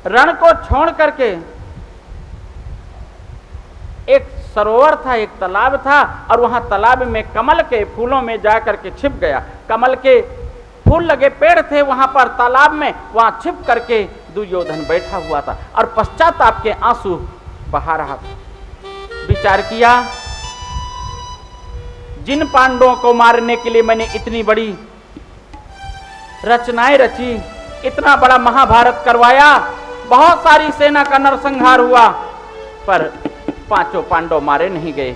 रण को छोड़ करके एक सरोवर था, एक तालाब था, और वहां तालाब में कमल के फूलों में जाकर के छिप गया। कमल के फूल लगे पेड़ थे वहां पर तालाब में, वहां छिप करके दुर्योधन बैठा हुआ था और पश्चाताप के आंसू बहा रहा था। विचार किया, जिन पांडवों को मारने के लिए मैंने इतनी बड़ी रचनाएं रची, इतना बड़ा महाभारत करवाया, बहुत सारी सेना का नरसंहार हुआ, पर पांचों पांडव मारे नहीं गए।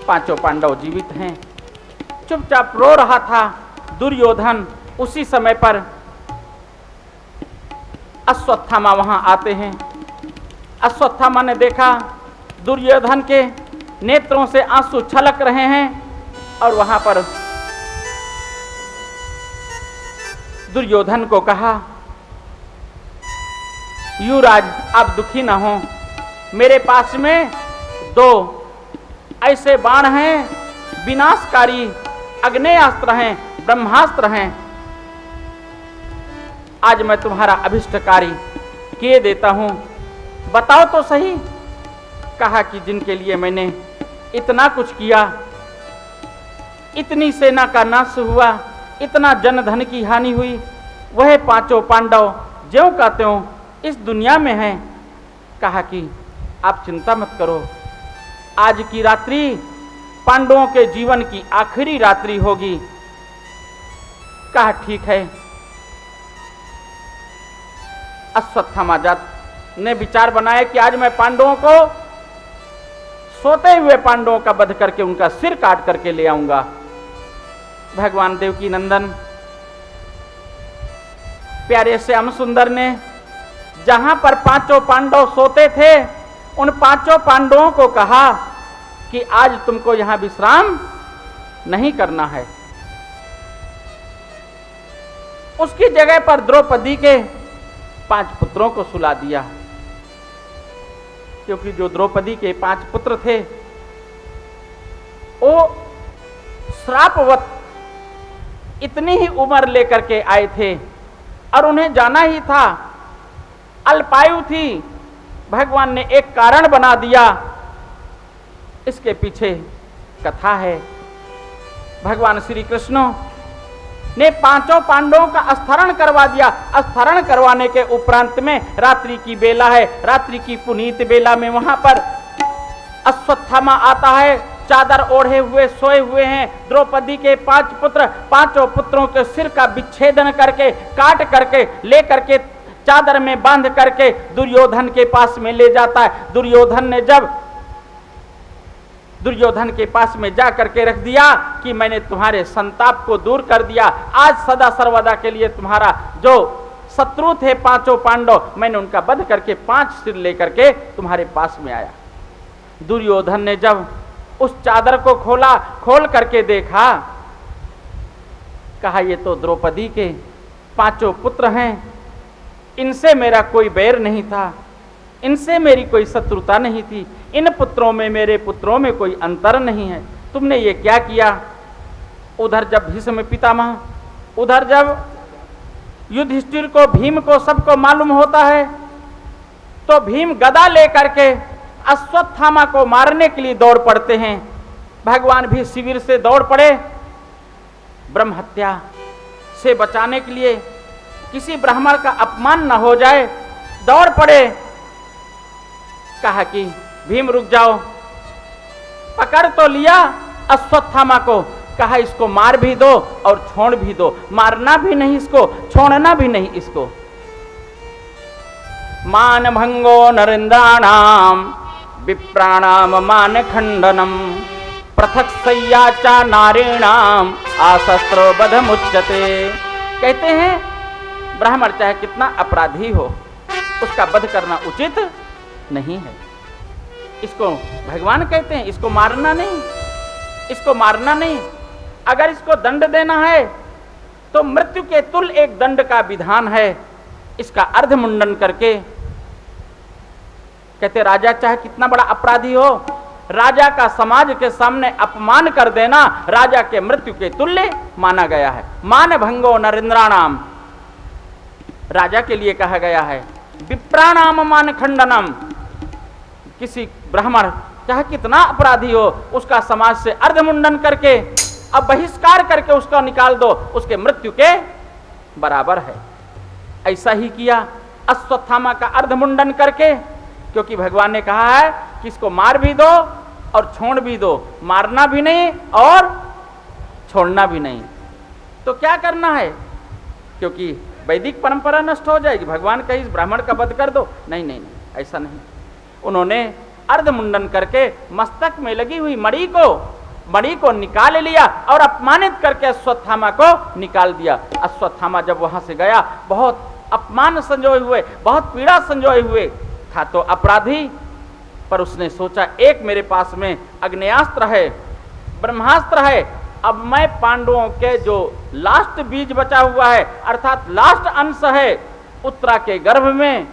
पांचों पांडव जीवित हैं। चुपचाप रो रहा था दुर्योधन। उसी समय पर अश्वत्थामा वहां आते हैं। अश्वत्थामा ने देखा दुर्योधन के नेत्रों से आंसू छलक रहे हैं, और वहां पर दुर्योधन को कहा, युवराज आप दुखी ना हो, मेरे पास में 2 ऐसे बाण हैं, विनाशकारी अग्नेयास्त्र हैं, ब्रह्मास्त्र हैं। आज मैं तुम्हारा अभिष्टकारी किए देता हूं, बताओ तो सही। कहा कि जिनके लिए मैंने इतना कुछ किया, इतनी सेना का नाश हुआ, इतना जनधन की हानि हुई, वह पांचों पांडव ज्यों का त्यों इस दुनिया में हैं। कहा कि आप चिंता मत करो, आज की रात्रि पांडवों के जीवन की आखिरी रात्रि होगी। कहा ठीक है। अश्वत्थामा ने विचार बनाया कि आज मैं पांडवों को, सोते हुए पांडवों का वध करके उनका सिर काट करके ले आऊंगा। भगवान देवकी नंदन प्यारे श्याम सुंदर ने जहां पर पांचों पांडव सोते थे, उन पांचों पांडवों को कहा कि आज तुमको यहां विश्राम नहीं करना है। उसकी जगह पर द्रौपदी के 5 पुत्रों को सुला दिया, क्योंकि जो द्रौपदी के 5 पुत्र थे वो श्रापवत इतनी ही उम्र लेकर के आए थे और उन्हें जाना ही था, अल्पायु थी। भगवान ने एक कारण बना दिया, इसके पीछे कथा है। भगवान श्री कृष्ण ने 5 पांडवों का स्थरण करवा दिया। स्थरण करवाने के उपरांत में रात्रि की बेला है, रात्रि की पुनीत बेला में वहां पर अश्वत्थामा आता है, चादर ओढ़े हुए सोए हुए हैं। द्रौपदी के 5 पुत्र, 5 पुत्रों के सिर का विच्छेदन करके, काट करके, ले करके चादर में बांध करके दुर्योधन के पास में ले जाता है। दुर्योधन के पास में जा करके रख दिया कि मैंने तुम्हारे संताप को दूर कर दिया। आज सदा सर्वदा के लिए तुम्हारा जो शत्रु थे 5 पांडव, मैंने उनका वध करके 5 सिर लेकर के तुम्हारे पास में आया। दुर्योधन ने जब उस चादर को खोल करके देखा, कहा ये तो द्रौपदी के 5 पुत्र हैं, इनसे मेरा कोई बैर नहीं था, इनसे मेरी कोई शत्रुता नहीं थी, इन पुत्रों में मेरे पुत्रों में कोई अंतर नहीं है, तुमने ये क्या किया। उधर जब भीष्म पितामह, उधर जब युधिष्ठिर को, भीम को, सबको मालूम होता है, तो भीम गदा लेकर के अश्वत्थामा को मारने के लिए दौड़ पड़ते हैं। भगवान भी शिविर से दौड़ पड़े, ब्रह्म हत्या से बचाने के लिए, किसी ब्राह्मण का अपमान न हो जाए, दौड़ पड़े। कहा कि भीम रुक जाओ, पकड़ तो लिया अश्वत्थामा को, कहा इसको मार भी दो और छोड़ भी दो, मारना भी नहीं इसको, छोड़ना भी नहीं इसको। मान भंगो नरेंद्राणाम विप्राणाम मान खंडनम पृथक सय्याचा नारीणाम आशस्त्रो बधमुच्यते। कहते हैं ब्राह्मण चाहे कितना अपराधी हो, उसका वध करना उचित नहीं है। इसको भगवान कहते हैं इसको मारना नहीं, इसको मारना नहीं। अगर इसको दंड देना है तो मृत्यु के तुल्य एक दंड का विधान है, इसका अर्धमुंडन करके। कहते राजा चाहे कितना बड़ा अपराधी हो, राजा का समाज के सामने अपमान कर देना राजा के मृत्यु के तुल्य माना गया है। मान भंगो नरेंद्राणाम, राजा के लिए कहा गया है। विप्राणाम मान खंडनम, किसी ब्राह्मण चाहे कितना अपराधी हो उसका समाज से अर्धमुंडन करके अब बहिष्कार करके उसका निकाल दो, उसके मृत्यु के बराबर है। ऐसा ही किया अश्वत्थामा का अर्धमुंडन करके, क्योंकि भगवान ने कहा है कि इसको मार भी दो और छोड़ भी दो, मारना भी नहीं और छोड़ना भी नहीं। तो क्या करना है, क्योंकि वैदिक परंपरा नष्ट हो जाएगी। भगवान कहे इस ब्राह्मण का वध कर दो, नहीं नहीं नहीं, ऐसा नहीं। उन्होंने अर्धमुंडन करके मस्तक में लगी हुई मणि को निकाल लिया और अपमानित करके अश्वत्थामा को निकाल दिया। अश्वत्थामा जब वहां से गया बहुत अपमान संजोए हुए, बहुत पीड़ा संजोए हुए था तो अपराधी, पर उसने सोचा एक मेरे पास में अग्नेयास्त्र है, ब्रह्मास्त्र है, अब मैं पांडवों के जो लास्ट बीज बचा हुआ है अर्थात लास्ट अंश है उत्तरा के गर्भ में,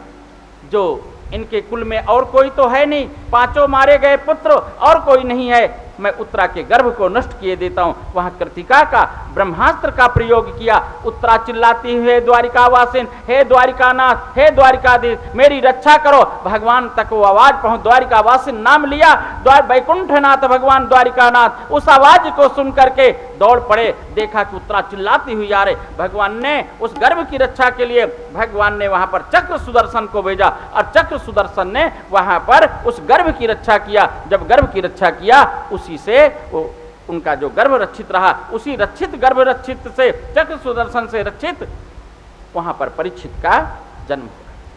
जो इनके कुल में और कोई तो है नहीं, पांचों मारे गए पुत्र और कोई नहीं है, मैं उत्तरा के गर्भ को नष्ट किए देता हूं। वहां कृतिका का ब्रह्मास्त्र का प्रयोग किया। उत्तरा चिल्लाती हुई, द्वारिकावासिन, हे द्वारिकानाथ, हे द्वारिकाधीश, मेरी रक्षा करो। भगवान तक वो आवाज पहुंच, द्वारिकावासिन नाम लिया, वैकुंठनाथ भगवान द्वारिकानाथ, उस आवाज को सुन करके दौड़ पड़े। देखा कि उत्तरा चिल्लाती हुई आ रही। भगवान ने उस गर्भ की रक्षा के लिए भगवान ने वहां पर चक्र सुदर्शन को भेजा और चक्र सुदर्शन ने वहां पर उस गर्भ की रक्षा किया। जब गर्भ की रक्षा किया उसी से वो उनका जो गर्भ रक्षित रहा, उसी रक्षित गर्भ रक्षित से चक्र सुदर्शन से रक्षित वहां पर परीक्षित का जन्म